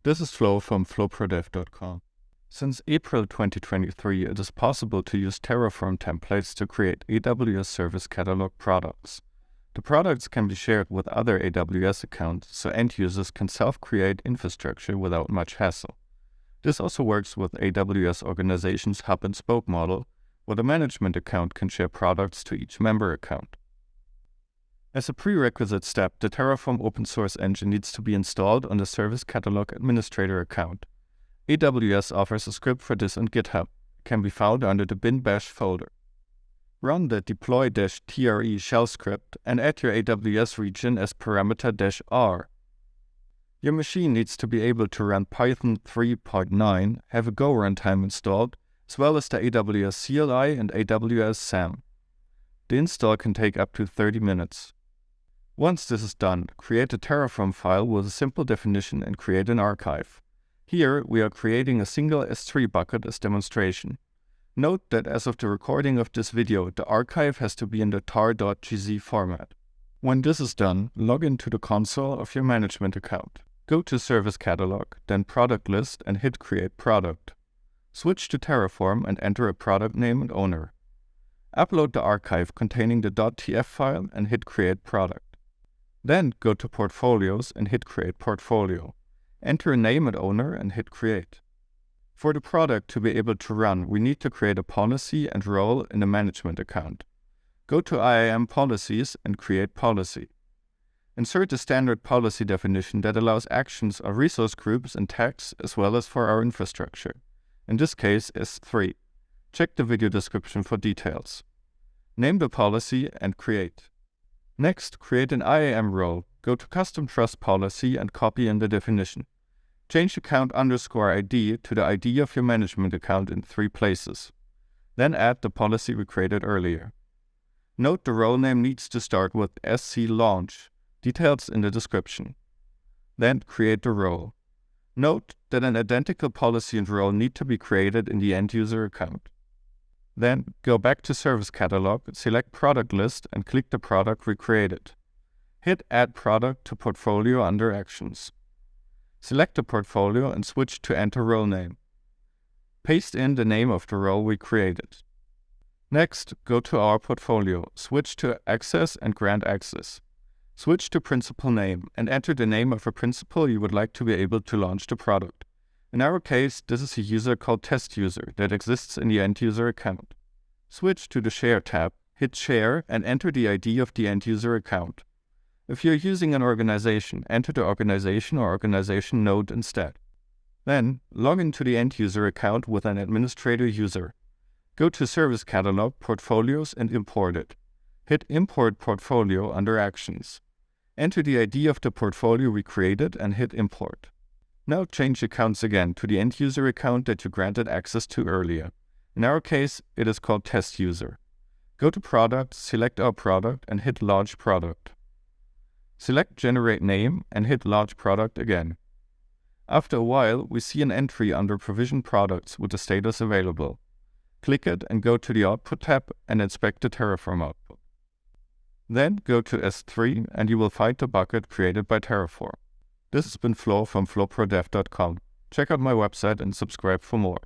This is Flo from flowprodev.com. Since April 2023, it is possible to use Terraform templates to create AWS Service Catalog products. The products can be shared with other AWS accounts, so end users can self-create infrastructure without much hassle. This also works with AWS Organization's hub-and-spoke model, where the management account can share products to each member account. As a prerequisite step, the Terraform open source engine needs to be installed on the Service Catalog administrator account. AWS offers a script for this on GitHub. It can be found under the bin bash folder. Run the deploy-tre shell script and add your AWS region as parameter-r. Your machine needs to be able to run Python 3.9, have a Go runtime installed, as well as the AWS CLI and AWS SAM. The install can take up to 30 minutes. Once this is done, create a Terraform file with a simple definition and create an archive. Here, we are creating a single S3 bucket as demonstration. Note that as of the recording of this video, the archive has to be in the tar.gz format. When this is done, log into the console of your management account. Go to Service Catalog, then Product List and hit Create Product. Switch to Terraform and enter a product name and owner. Upload the archive containing the .tf file and hit Create Product. Then go to Portfolios and hit Create Portfolio. Enter a name and owner and hit Create. For the product to be able to run, we need to create a policy and role in the management account. Go to IAM Policies and create policy. Insert a standard policy definition that allows actions on resource groups and tags as well as for our infrastructure. In this case, S3. Check the video description for details. Name the policy and create. Next, create an IAM role. Go to Custom Trust Policy and copy in the definition. Change account_ID to the ID of your management account in 3 places. Then add the policy we created earlier. Note the role name needs to start with SC launch, details in the description. Then create the role. Note that an identical policy and role need to be created in the end-user account. Then go back to Service Catalog, select Product List and click the product we created. Hit Add Product to Portfolio under Actions. Select the portfolio and switch to Enter Role Name. Paste in the name of the role we created. Next, go to our portfolio, switch to Access and grant access. Switch to Principal Name and enter the name of a principal you would like to be able to launch the product. In our case, this is a user called Test User that exists in the end-user account. Switch to the Share tab, hit Share and enter the ID of the end-user account. If you're using an organization, enter the organization or organization node instead. Then, log into the end-user account with an administrator user. Go to Service Catalog, Portfolios and import it. Hit Import Portfolio under Actions. Enter the ID of the portfolio we created and hit Import. Now change accounts again to the end-user account that you granted access to earlier. In our case, it is called Test User. Go to Product, select our product and hit Launch Product. Select Generate Name and hit Launch Product again. After a while, we see an entry under Provision Products with the status available. Click it and go to the Output tab and inspect the Terraform output. Then go to S3 and you will find the bucket created by Terraform. This has been Flo from flowprodev.com. Check out my website and subscribe for more.